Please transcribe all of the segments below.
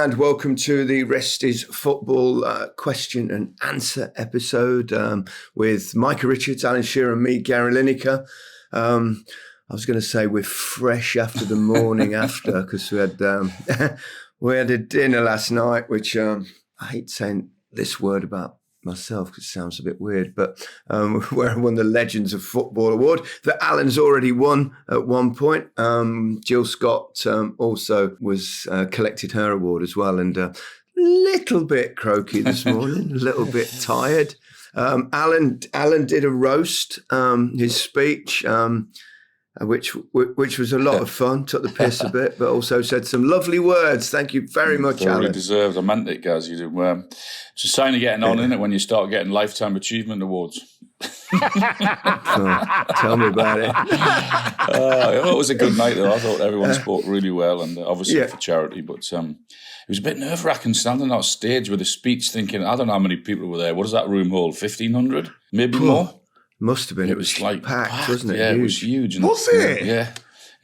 and welcome to the Rest is Football question and answer episode with Micah Richards, Alan Shearer and me, Gary Lineker. I was going to say we're fresh after the morning after, because we had a dinner last night, which I hate saying this word about myself because it sounds a bit weird, but where I won the Legends of Football Award that Alan's already won at one point. Jill Scott also was collected her award as well, and a little bit croaky this morning, a little bit tired. Alan did a roast, his speech, which was a lot of fun, took the piss a bit, but also said some lovely words. Thank you very much, Alan. Really deserved. I meant it, guys. You do. It's a sign of getting on, isn't it, when you start getting Lifetime Achievement Awards? Tell me about it. It was a good night, though. I thought everyone spoke really well, and obviously for charity, but it was a bit nerve-wracking standing on stage with a speech thinking, I don't know how many people were there. What does that room hold? 1,500? Maybe more? Must have been. It was like packed, wasn't it? Yeah, huge. It was huge. Was it? Yeah.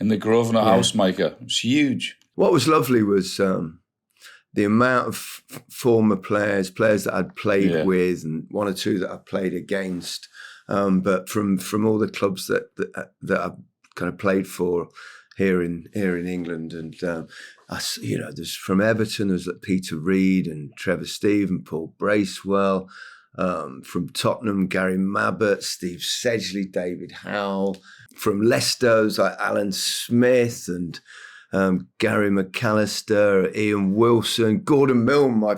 In the Grosvenor House, Micah. It was huge. What was lovely was the amount of former players that I'd played with, and one or two that I played against, but from all the clubs that I've kind of played for here in England, and there's from Everton, there's like Peter Reid and Trevor Stephen, Paul Bracewell. From Tottenham, Gary Mabbott, Steve Sedgley, David Howell. From Leicester, it was like Alan Smith and Gary McAllister, Ian Wilson, Gordon Milne, my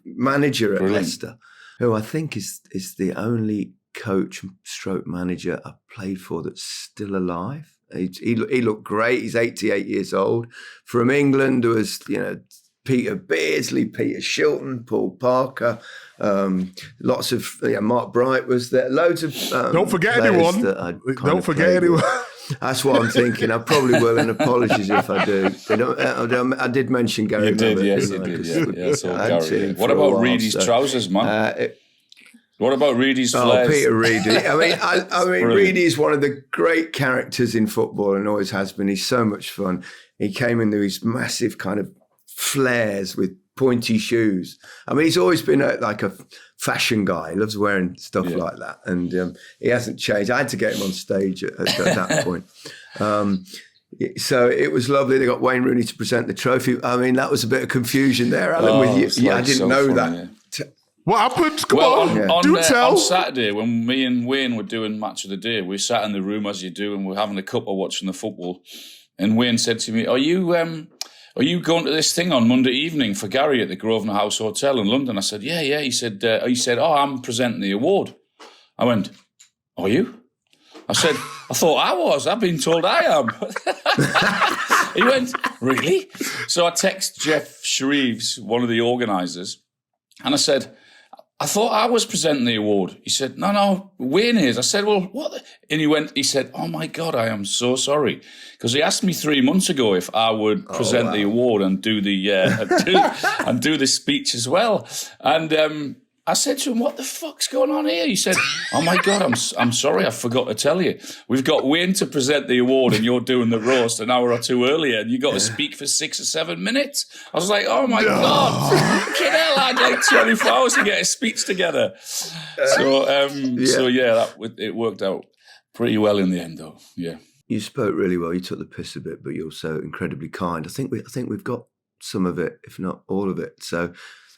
manager at Leicester, who I think is the only coach stroke manager I've played for that's still alive. He looked great. He's 88 years old. From England, there was, Peter Beardsley, Peter Shilton, Paul Parker, lots of Mark Bright was there. Loads of don't forget anyone. Don't forget anyone. That's what I'm thinking. I probably will, and apologies if I do. I did mention Gary. You did, yes, you did. Yeah, so Gary. What about Reedy's trousers, man? What about Reedy's flares? Oh, Peter Reedy. I mean, Reedy is one of the great characters in football and always has been. He's so much fun. He came in with these massive kind of flares with pointy shoes. I mean, he's always been like a fashion guy. He loves wearing stuff like that. And he hasn't changed. I had to get him on stage at that point. So it was lovely. They got Wayne Rooney to present the trophy. I mean, that was a bit of confusion there, Alan, with you. Yeah, I didn't know that. What happened? Come on, do tell. On Saturday, when me and Wayne were doing Match of the Day, we sat in the room as you do, and we're having a cuppa watching the football. And Wayne said to me, Are you going to this thing on Monday evening for Gary at the Grosvenor House Hotel in London? I said, yeah. He said, I'm presenting the award. I went, are you? I said, I thought I was. I've been told I am. He went, really? So I text Jeff Shreves, one of the organisers, and I said, I thought I was presenting the award. He said, no, Wayne is. I said, well, what? And he said, oh my God, I am so sorry. Because he asked me 3 months ago if I would present the award and do the and do the speech as well. And I said to him, what the fuck's going on here? He said, oh my God, I'm sorry, I forgot to tell you. We've got Wayne to present the award and you're doing the roast an hour or two earlier and you got to speak for 6 or 7 minutes. I was like, oh my God. Fucking hell, I had like 24 hours to get a speech together. It worked out pretty well in the end though, yeah. You spoke really well. You took the piss a bit, but you're also incredibly kind. I think we've got some of it, if not all of it. So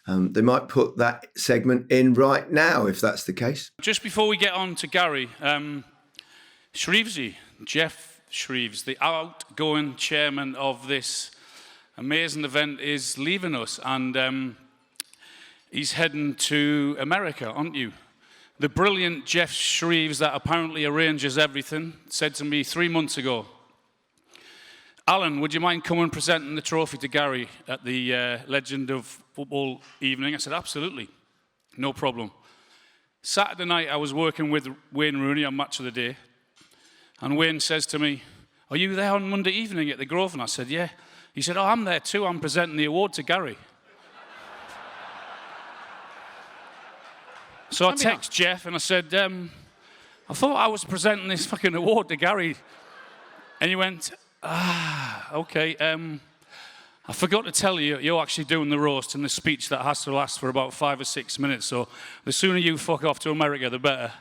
they might put that segment in right now, if that's the case. Just before we get on to Gary, Shrevesy, Jeff Shreves, the outgoing chairman of this amazing event, is leaving us, and he's heading to America, aren't you? The brilliant Jeff Shreves that apparently arranges everything said to me 3 months ago, Alan, would you mind coming presenting the trophy to Gary at the Legend of Football evening? I said, absolutely, no problem. Saturday night, I was working with Wayne Rooney on Match of the Day, and Wayne says to me, are you there on Monday evening at the Grosvenor? I said, yeah. He said, oh, I'm there too, I'm presenting the award to Gary. So I text Jeff and I said, I thought I was presenting this fucking award to Gary. And he went, okay. I forgot to tell you, you're actually doing the roast and the speech that has to last for about 5 or 6 minutes. So the sooner you fuck off to America, the better.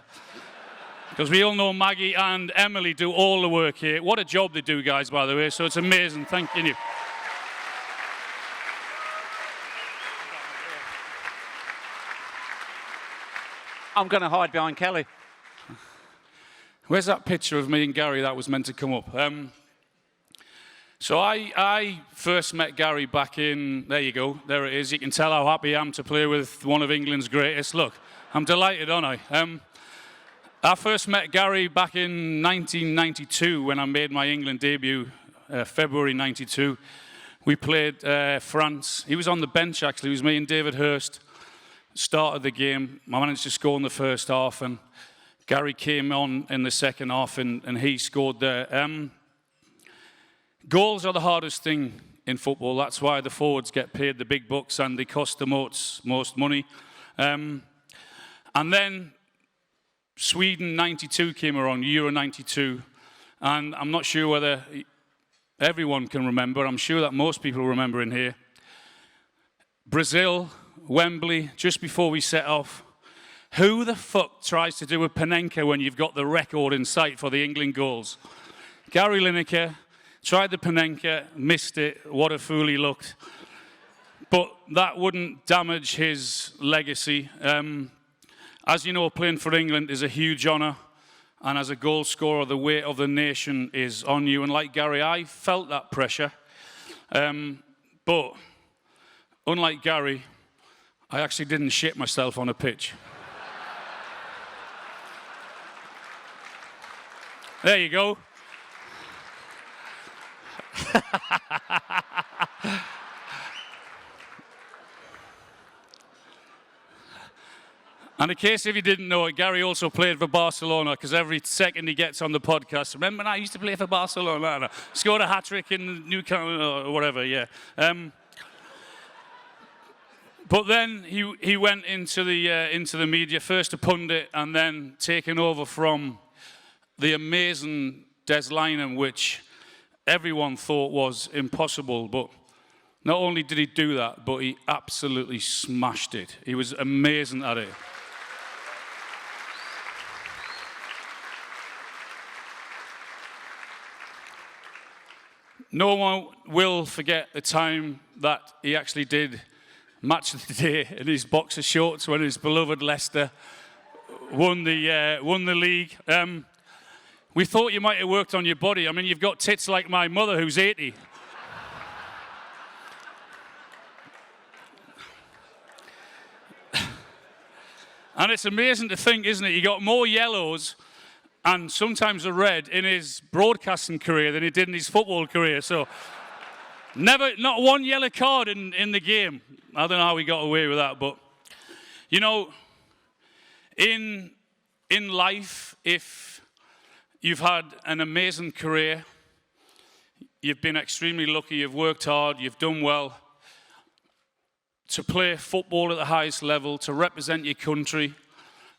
Because we all know Maggie and Emily do all the work here. What a job they do, guys, by the way. So it's amazing. Thank you. I'm going to hide behind Kelly. Where's that picture of me and Gary that was meant to come up? So I first met Gary back in, there you go, there it is. You can tell how happy I am to play with one of England's greatest. Look, I'm delighted, aren't I? I first met Gary back in 1992 when I made my England debut, February 92. We played France. He was on the bench, actually. It was me and David Hurst. Started the game. I managed to score in the first half, and Gary came on in the second half, and he scored there. Goals are the hardest thing in football. That's why the forwards get paid the big bucks and they cost the most money. And then Sweden 92 came around, Euro 92. And I'm not sure whether everyone can remember. I'm sure that most people remember in here. Brazil, Wembley, just before we set off. Who the fuck tries to do a Panenka when you've got the record in sight for the England goals? Gary Lineker tried the Panenka, missed it. What a fool he looked. But that wouldn't damage his legacy. As you know, playing for England is a huge honour. And as a goal scorer, the weight of the nation is on you. And like Gary, I felt that pressure. But unlike Gary, I actually didn't shit myself on a pitch. There you go. And in case if you didn't know it, Gary also played for Barcelona, because every second he gets on the podcast, remember I used to play for Barcelona, scored a hat-trick in Newcastle or whatever, yeah. But then he went into the media, first a pundit, and then taken over from the amazing Des Lynam, which everyone thought was impossible. But not only did he do that, but he absolutely smashed it. He was amazing at it. No one will forget the time that he actually did match of the day in his boxer shorts when his beloved Leicester won the league. We thought you might have worked on your body. I mean, you've got tits like my mother, who's 80. And it's amazing to think, isn't it? He got more yellows and sometimes a red in his broadcasting career than he did in his football career. So, not one yellow card in the game. I don't know how he got away with that, but, you know, in life, if you've had an amazing career, you've been extremely lucky, you've worked hard, you've done well, to play football at the highest level, to represent your country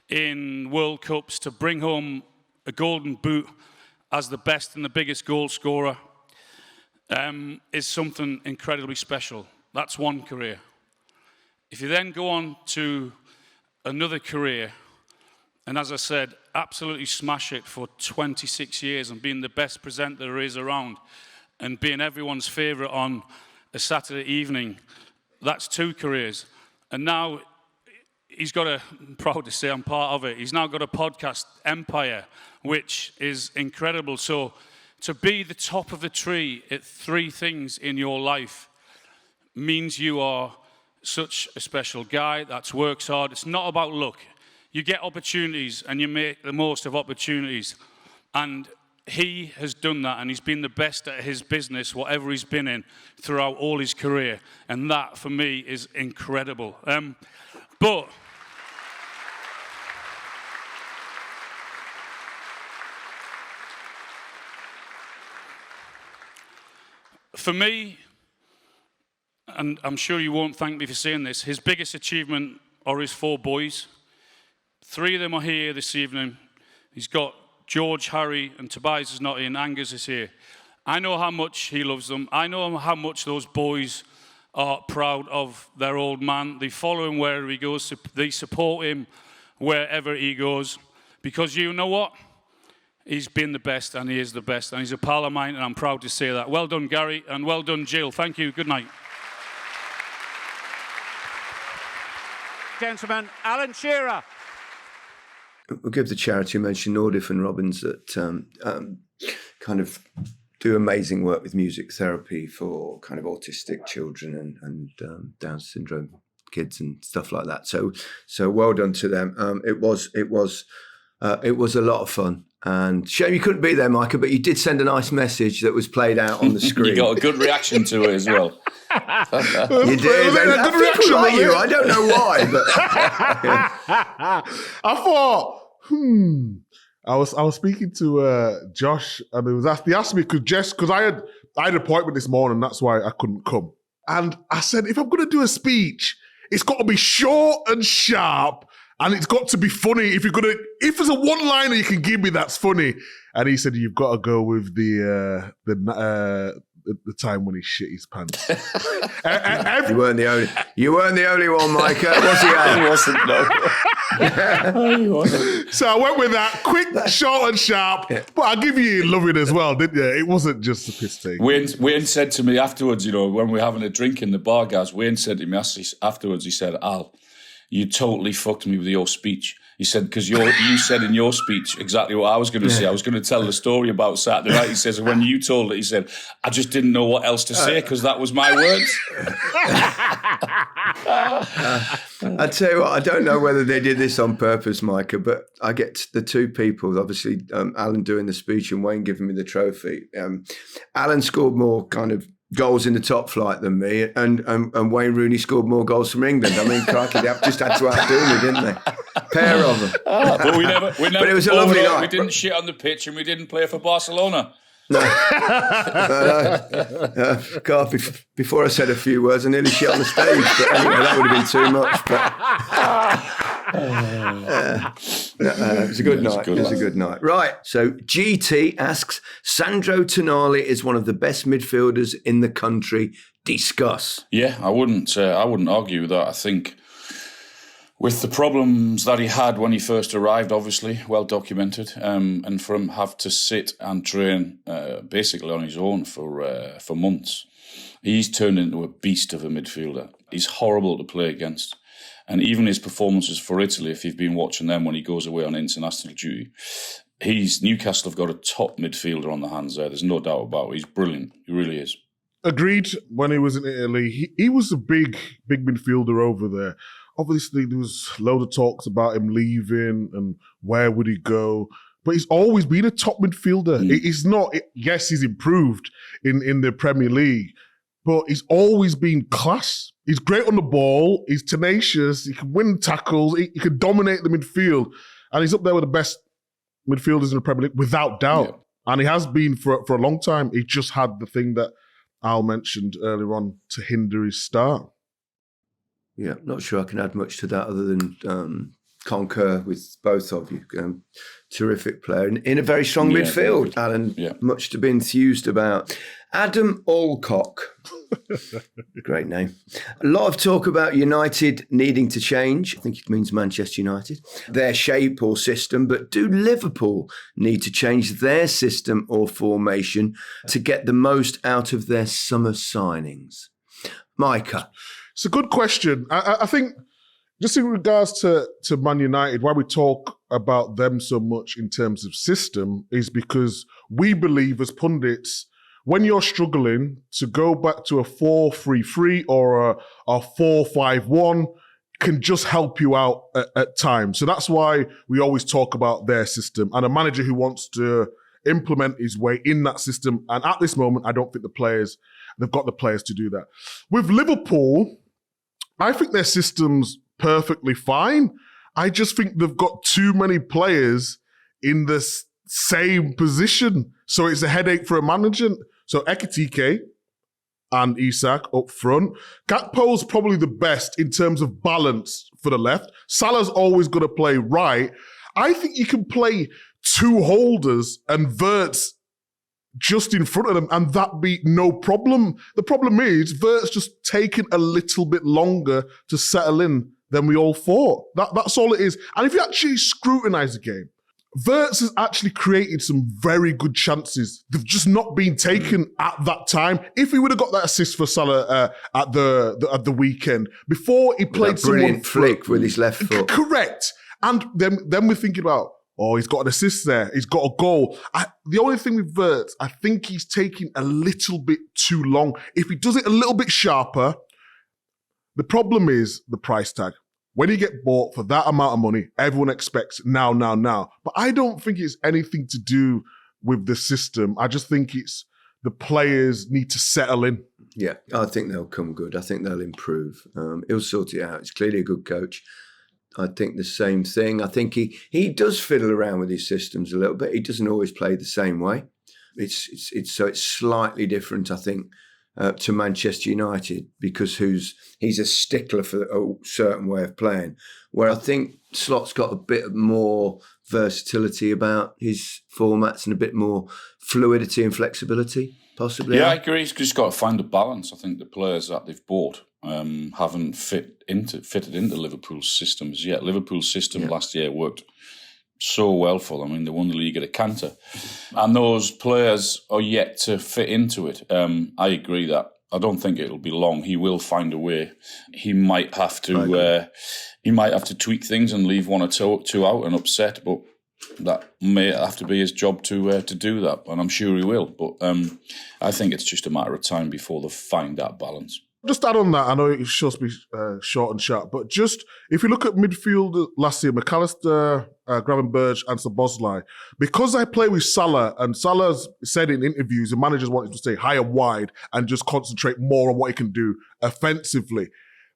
in World Cups, to bring home a golden boot as the best and the biggest goal scorer, is something incredibly special. That's one career. If you then go on to another career, and as I said, absolutely smash it for 26 years and being the best presenter there is around and being everyone's favourite on a Saturday evening, that's 2 careers. And now he's got I'm proud to say I'm part of it, he's now got a podcast empire, which is incredible. So to be the top of the tree at 3 things in your life means you are such a special guy that works hard. It's not about luck. You get opportunities and you make the most of opportunities. And he has done that, and he's been the best at his business, whatever he's been in, throughout all his career. And that, for me, is incredible. But for me, and I'm sure you won't thank me for saying this, his biggest achievement are his 4 boys. 3 of them are here this evening. He's got George, Harry, and Tobias is not in. Angus is here. I know how much he loves them. I know how much those boys are proud of their old man. They follow him wherever he goes. They support him wherever he goes. Because you know what? He's been the best, and he is the best. And he's a pal of mine, and I'm proud to say that. Well done, Gary, and well done, Jill. Thank you. Good night. Gentlemen, Alan Shearer. We'll give the charity mention Nordiff and Robbins that kind of do amazing work with music therapy for kind of autistic children and Down syndrome kids and stuff like that. So well done to them. It was a lot of fun. And shame you couldn't be there, Micah, but you did send a nice message that was played out on the screen. You got a good reaction to it as well. You did. I reaction like you. I don't know why, but I thought, I was speaking to Josh, and he asked me because I had an appointment this morning. That's why I couldn't come. And I said, if I'm going to do a speech, it's got to be short and sharp. And it's got to be funny. If there's a one-liner you can give me that's funny. And he said, you've got to go with the time when he shit his pants. You weren't the only one, Micah. Was he? He wasn't, no. So I went with that, quick, short and sharp. Yeah. But I'll give you loving as well, didn't you? It wasn't just a piss take. Wayne said to me afterwards, when we were having a drink in the bar, guys, Wayne said to me afterwards, he said, Al, you totally fucked me with your speech. He said, because you said in your speech exactly what I was going to say. I was going to tell the story about Saturday night. He says, when you told it, he said, I just didn't know what else to say because that was my words. I tell you what, I don't know whether they did this on purpose, Micah, but I get the two people, obviously Alan doing the speech and Wayne giving me the trophy. Alan scored more kind of goals in the top flight than me, and Wayne Rooney scored more goals from England. I mean, crikey, they just had to outdo me, didn't they? Pair of them. But we never. But it was a lovely night. We didn't shit on the pitch, and we didn't play for Barcelona. No. God, before I said a few words, I nearly shit on the stage. But anyway, that would have been too much. But it was a good night. It was a good night. Right. So GT asks, Sandro Tonali is one of the best midfielders in the country. Discuss. Yeah, I wouldn't argue with that. I think with the problems that he had when he first arrived, obviously, well documented, and for him have to sit and train basically on his own for months, he's turned into a beast of a midfielder. He's horrible to play against. And even his performances for Italy, if you've been watching them when he goes away on international duty, Newcastle have got a top midfielder on the hands there. There's no doubt about it. He's brilliant. He really is. Agreed. When he was in Italy, he was a big midfielder over there. Obviously, there was a load of talks about him leaving and where would he go. But he's always been a top midfielder. He's not, yes, he's improved in the Premier League, but he's always been class. He's great on the ball. He's tenacious. He can win tackles. He can dominate the midfield. And he's up there with the best midfielders in the Premier League, without doubt. Yeah. And he has been for a long time. He just had the thing that Al mentioned earlier on to hinder his start. Yeah, not sure I can add much to that other than concur with both of you. Terrific player in a very strong midfield. Alan, much to be enthused about. Adam Alcock. Great name. A lot of talk about United needing to change. I think it means Manchester United. Their shape or system. But do Liverpool need to change their system or formation to get the most out of their summer signings? Micah. It's a good question. I think just in regards to Man United, why we talk about them so much in terms of system is because we believe as pundits, when you're struggling to go back to a 4-3-3 or a 4-5-1 can just help you out at times. So that's why we always talk about their system and a manager who wants to implement his way in that system. And at this moment, I don't think they've got the players to do that. With Liverpool, I think their system's perfectly fine. I just think they've got too many players in the same position. So it's a headache for a manager. So Ekitike and Isak up front. Gakpo's probably the best in terms of balance for the left. Salah's always going to play right. I think you can play two holders and Wirtz just in front of them, and that be no problem. The problem is Vert's just taken a little bit longer to settle in than we all thought. That's all it is. And if you actually scrutinise the game, Verts has actually created some very good chances. They've just not been taken at that time. If he would have got that assist for Salah at the weekend, before he played someone... Brilliant flick with his left foot. Correct. And then we're thinking about, he's got an assist there. He's got a goal. The only thing with Verts, I think he's taking a little bit too long. If he does it a little bit sharper, the problem is the price tag. When you get bought for that amount of money, everyone expects now. But I don't think it's anything to do with the system. I just think it's the players need to settle in. Yeah, I think they'll come good. I think they'll improve. He'll sort it out. He's clearly a good coach. I think the same thing. I think he does fiddle around with his systems a little bit. He doesn't always play the same way. It's slightly different, I think, to Manchester United, because he's a stickler for a certain way of playing, where I think Slot's got a bit more versatility about his formats and a bit more fluidity and flexibility, possibly. Yeah, I agree. He's just got to find a balance. I think the players that they've bought haven't fitted into Liverpool's systems yet. Liverpool's system last year worked so well for them. I mean, they won the league at a canter. And those players are yet to fit into it. I agree that I don't think it'll be long. He will find a way. He might have to tweak things and leave one or two out and upset, but that may have to be his job to do that, and I'm sure he will. But I think it's just a matter of time before they find that balance. Just add on that, I know it's supposed to be short and sharp, but just if you look at midfield last year, McAllister, Gravenberch and Szoboszlai, because I play with Salah, and Salah's said in interviews, the managers wanted to stay higher wide and just concentrate more on what he can do offensively.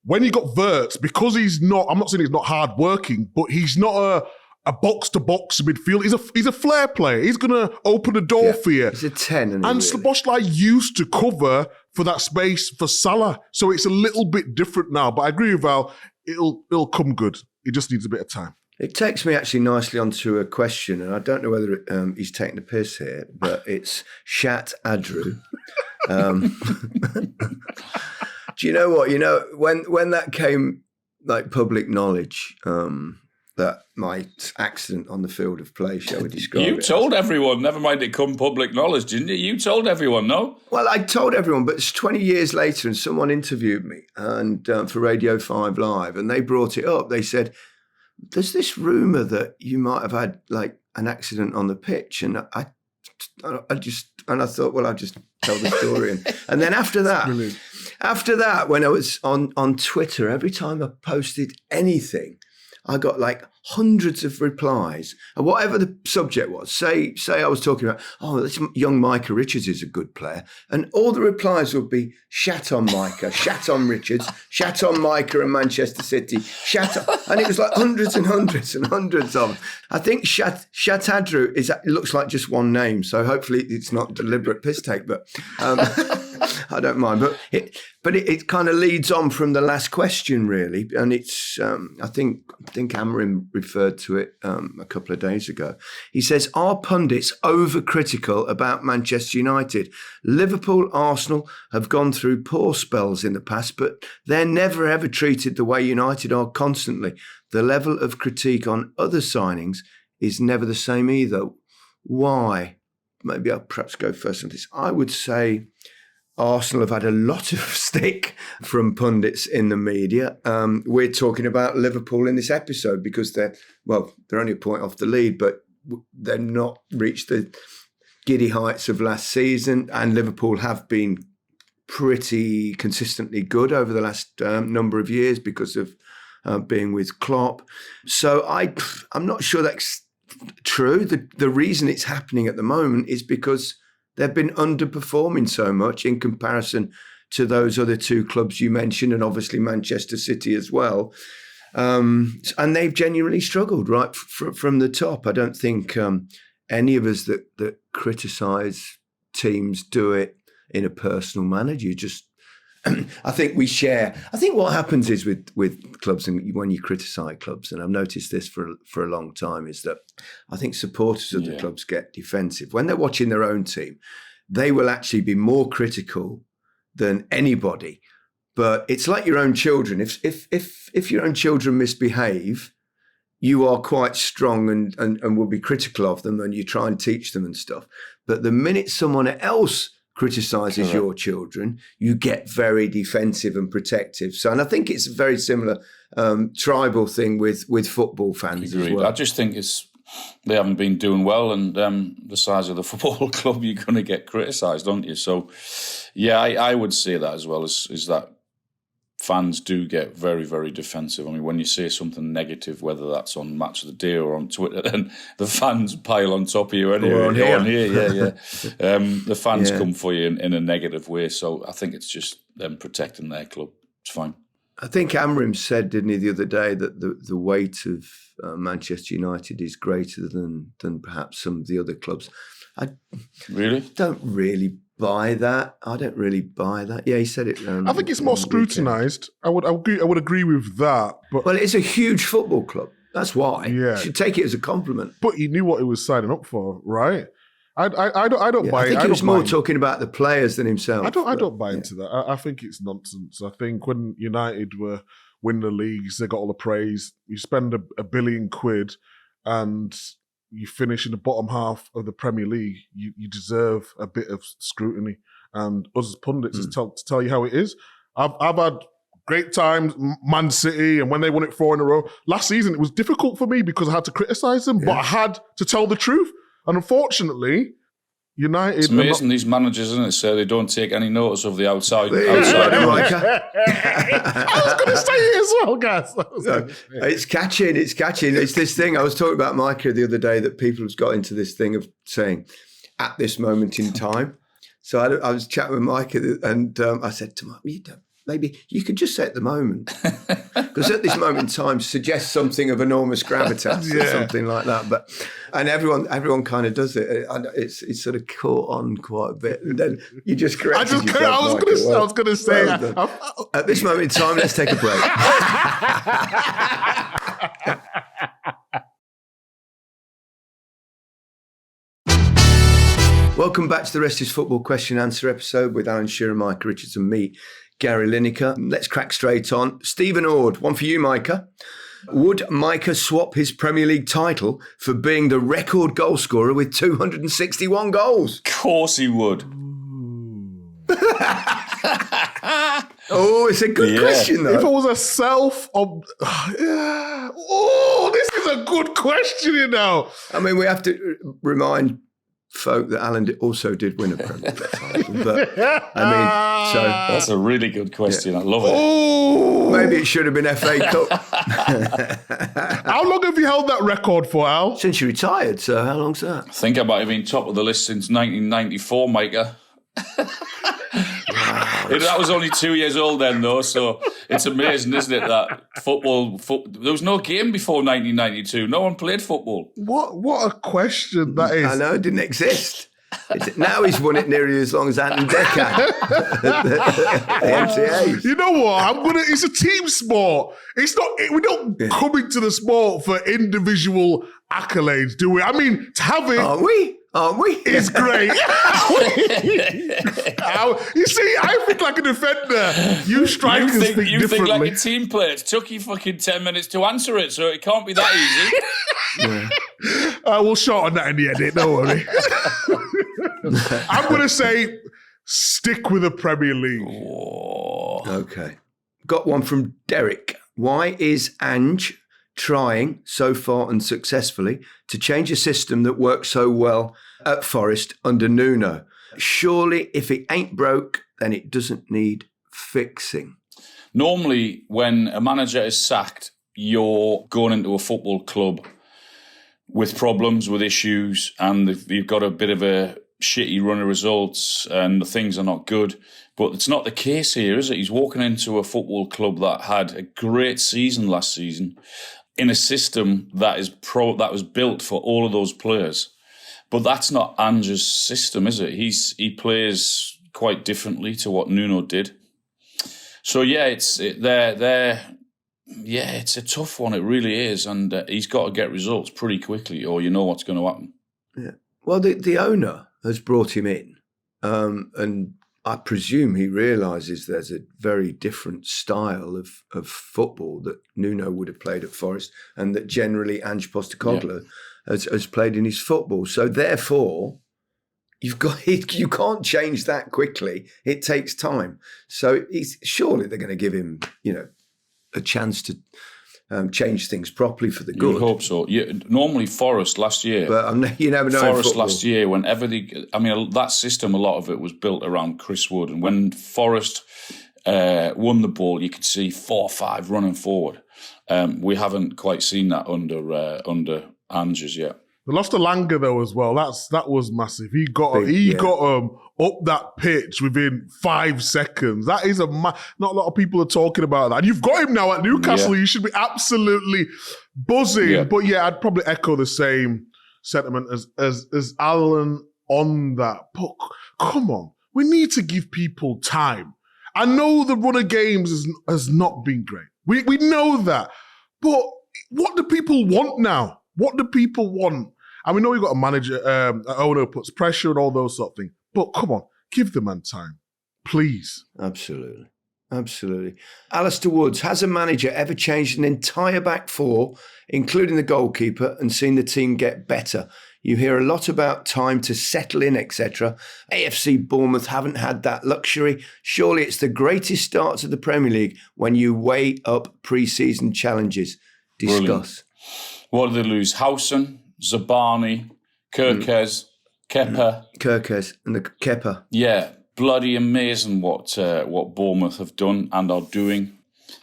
When you got Verts, because he's not, I'm not saying he's not hard working, but he's not a box-to-box midfield. He's a flair player. He's going to open the door for you. He's a 10. And Szoboszlai used to cover for that space for Salah. So it's a little bit different now. But I agree with Val, it'll come good. It just needs a bit of time. It takes me actually nicely onto a question, and I don't know whether he's taking the piss here, but it's Shat Adru. Do you know what? You know, when that came like public knowledge, that my accident on the field of play, shall we describe it? You told everyone, never mind it come public knowledge, didn't you? You told everyone, no? Well, I told everyone, but it's 20 years later and someone interviewed me and for Radio 5 Live, and they brought it up. They said, there's this rumour that you might have had like an accident on the pitch, and I thought, well, I'll just tell the story. And then after that, when I was on Twitter, every time I posted anything, I got like hundreds of replies, and whatever the subject was. Say I was talking about, this young Micah Richards is a good player, and all the replies would be shat on Micah, shat on Richards, shat on Micah and Manchester City, shat on, and it was like hundreds and hundreds and hundreds of them. I think Shatadru it looks like just one name, so hopefully it's not deliberate piss take, but I don't mind. But it kind of leads on from the last question, really, and it's I think Amarim referred to it a couple of days ago. He says, are pundits overcritical about Manchester United? Liverpool, Arsenal have gone through poor spells in the past, but they're never ever treated the way United are constantly. The level of critique on other signings is never the same either. Why? Maybe I'll perhaps go first on this. I would say Arsenal have had a lot of stick from pundits in the media. We're talking about Liverpool in this episode because they're only a point off the lead, but they've not reached the giddy heights of last season, and Liverpool have been pretty consistently good over the last number of years because of being with Klopp. So I'm not sure that's true. The reason it's happening at the moment is because they've been underperforming so much in comparison to those other two clubs you mentioned, and obviously Manchester City as well. And they've genuinely struggled right from the top. I don't think any of us that criticise teams do it in a personal manner. You just, I think we share. I think what happens is with clubs, and when you criticise clubs, and I've noticed this for a long time, is that I think supporters of the clubs get defensive when they're watching their own team. they will actually be more critical than anybody. But it's like your own children. If your own children misbehave, you are quite strong and will be critical of them, and you try and teach them and stuff. But the minute someone else criticises your children, you get very defensive and protective. So, and I think it's a very similar tribal thing with football fans as well. I just think they haven't been doing well, and the size of the football club, you're going to get criticised, aren't you? So, yeah, I would say that as well, is that fans do get very, very defensive. I mean, when you say something negative, whether that's on Match of the Day or on Twitter, then the fans pile on top of you anyway. Or on here. Yeah. The fans come for you in a negative way. So I think it's just them protecting their club. It's fine. I think Amrim said, didn't he, the other day, that the weight of Manchester United is greater than perhaps some of the other clubs. I don't really buy that. I don't really buy that. Yeah, he said it. I think it's more scrutinised. I would agree with that. But well, it's a huge football club. That's why. Yeah. You should take it as a compliment. But he knew what he was signing up for, right? I don't buy. I think he was more talking about the players than himself. I don't buy into that. I think it's nonsense. I think when United were winning the leagues, they got all the praise. You spend a billion quid and you finish in the bottom half of the Premier League, you deserve a bit of scrutiny. And us as pundits is to tell you how it is. I've had great times, Man City, and when they won it 4 in a row. Last season, it was difficult for me because I had to criticise them, but I had to tell the truth. And unfortunately, United... It's amazing, these managers, isn't it, sir? They don't take any notice of the outside. Micah. I was going to say it as well, guys. It's catching. It's this thing. I was talking about Micah the other day, that people have got into this thing of saying, at this moment in time. So I was chatting with Micah and I said to Micah, maybe you could just say at the moment. Because at this moment in time suggests something of enormous gravitas or something like that. And everyone kind of does it. It's sort of caught on quite a bit. And then you just corrected yourself. I was going to say. At this moment in time, let's take a break. Welcome back to the Rest is Football question answer episode with Alan Shearer, Micah Richards and me, Gary Lineker. Let's crack straight on. Stephen Ord, one for you, Micah. Would Micah swap his Premier League title for being the record goal scorer with 261 goals? Of course he would. Oh, it's a good question, though. If it was a this is a good question, you know. I mean, we have to remind folk that Alan also did win a Premier League title, but I mean, so that's a really good question. I love it. Oh, maybe it should have been FA Cup. How long have you held that record for, Al? Since you retired, so how long's that? I think I might have been top of the list since 1994, Micah. That was only 2 years old then, though, so it's amazing, isn't it, that football there was no game before 1992. No one played football. What a question that is. I know, it didn't exist. Now he's won it nearly as long as Anton Decker. the MTA. You know what? It's a team sport. It's not. We don't come into the sport for individual accolades, do we? I mean, to have it. Aren't we? It's great. You see, I think like a defender. You strikers think differently. You think like a team player. It took you fucking 10 minutes to answer it, so it can't be that easy. We'll shorten that in the edit, don't worry. I'm going to say stick with the Premier League. Oh. Okay. Got one from Derek. Why is Ange trying so far and successfully to change a system that works so well at Forest under Nuno? Surely if it ain't broke, then it doesn't need fixing. Normally, when a manager is sacked, you're going into a football club with problems, with issues, and you've got a bit of a shitty run of results and the things are not good. But it's not the case here, is it? He's walking into a football club that had a great season last season in a system that was built for all of those players. But that's not Ange's system, is it? He plays quite differently to what Nuno did. So yeah, it's a tough one. It really is, and he's got to get results pretty quickly, or you know what's going to happen. Yeah. Well, the owner has brought him in, And I presume he realises there's a very different style of football that Nuno would have played at Forest and that generally Ange Postecoglou has played in his football. So therefore, you can't change that quickly. It takes time. So surely they're going to give him, a chance to change things properly for the good. You hope so. Normally Forest last year. But you never know. Forest last year, whenever that system, a lot of it was built around Chris Wood. And when Forest won the ball, you could see 4 or 5 running forward. We haven't quite seen that under Ange's yet. They lost Elanga though as well. That was massive. He got up that pitch within 5 seconds. That is not a lot of people are talking about that. And you've got him now at Newcastle. You should be absolutely buzzing. Yeah. But yeah, I'd probably echo the same sentiment as Alan on that. But come on, we need to give people time. I know the run of games has not been great. We know that. But what do people want now? What do people want? And we know we've got a manager, an owner who puts pressure and all those sort of things. But come on, give the man time, please. Absolutely. Alistair Woods, has a manager ever changed an entire back four, including the goalkeeper, and seen the team get better? You hear a lot about time to settle in, etc. AFC Bournemouth haven't had that luxury. Surely it's the greatest start to the Premier League when you weigh up pre-season challenges. Discuss. Brilliant. What did they lose? Howson, Zabani, Kirkes, Kepa. Kirkes and the Kepa. Yeah, bloody amazing what Bournemouth have done and are doing.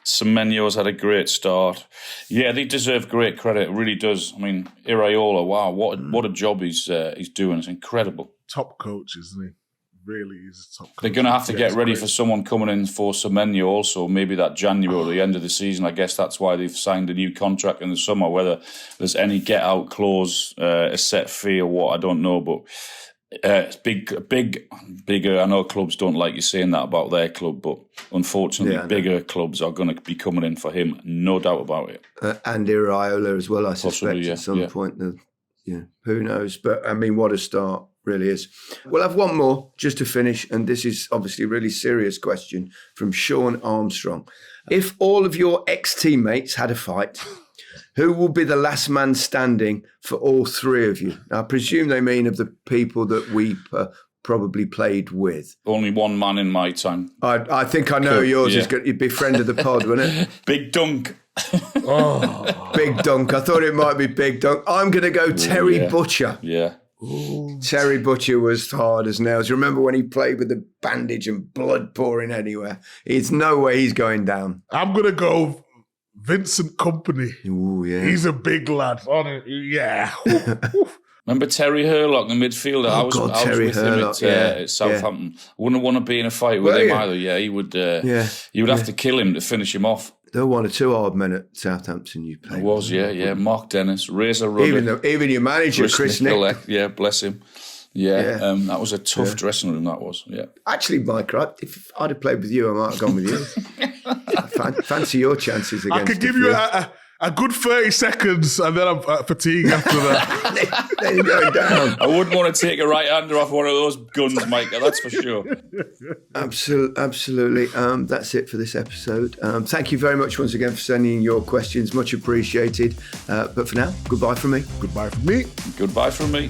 Semenyo's had a great start. Yeah, they deserve great credit. It really does. I mean, Iraola, wow, what a job he's doing. It's incredible. Top coach, isn't he? Really is a top coach. They're going to have to get ready for someone coming in for Semenyo also, maybe that January or the end of the season. I guess that's why they've signed a new contract in the summer. Whether there's any get-out clause, a set fee or what, I don't know. But it's bigger. I know clubs don't like you saying that about their club, but unfortunately, bigger clubs are going to be coming in for him, no doubt about it. And Iraola as well, I suspect, at some point. Who knows? But I mean, what a start. Really is. We'll have one more just to finish, and this is obviously a really serious question from Sean Armstrong. If all of your ex-teammates had a fight, who will be the last man standing for all 3 of you? Now, I presume they mean of the people that we probably played with. Only one man in my time. I think I know yours is going to be friend of the pod, wouldn't it? Big Dunk. Big Dunk. I thought it might be Big Dunk. I'm going to go Terry Butcher. Yeah. Ooh. Terry Butcher was hard as nails. You remember when he played with the bandage and blood pouring anywhere? It's no way he's going down. I'm going to go Vincent Kompany. Ooh, yeah. He's a big lad. Yeah. Remember Terry Hurlock, the midfielder? I was with Hurlock, him at Southampton. I wouldn't want to be in a fight with him either. Yeah, he would. You would have to kill him to finish him off. There were 1 or 2 hard men at Southampton you played. It was, yeah. Mark Dennis, Razor Rudder. Even your manager, Chris Nick. Yeah, bless him. Yeah. That was a tough dressing room, that was, yeah. Actually, Micah, if I'd have played with you, I might have gone with you. Fancy your chances against I could give you a good 30 seconds and then I'm fatigued after that. Then you're going down. I wouldn't want to take a right-hander off one of those guns, Micah, that's for sure. Absolutely. That's it for this episode. Thank you very much once again for sending in your questions. Much appreciated. But for now, goodbye from me. Goodbye from me. Goodbye from me.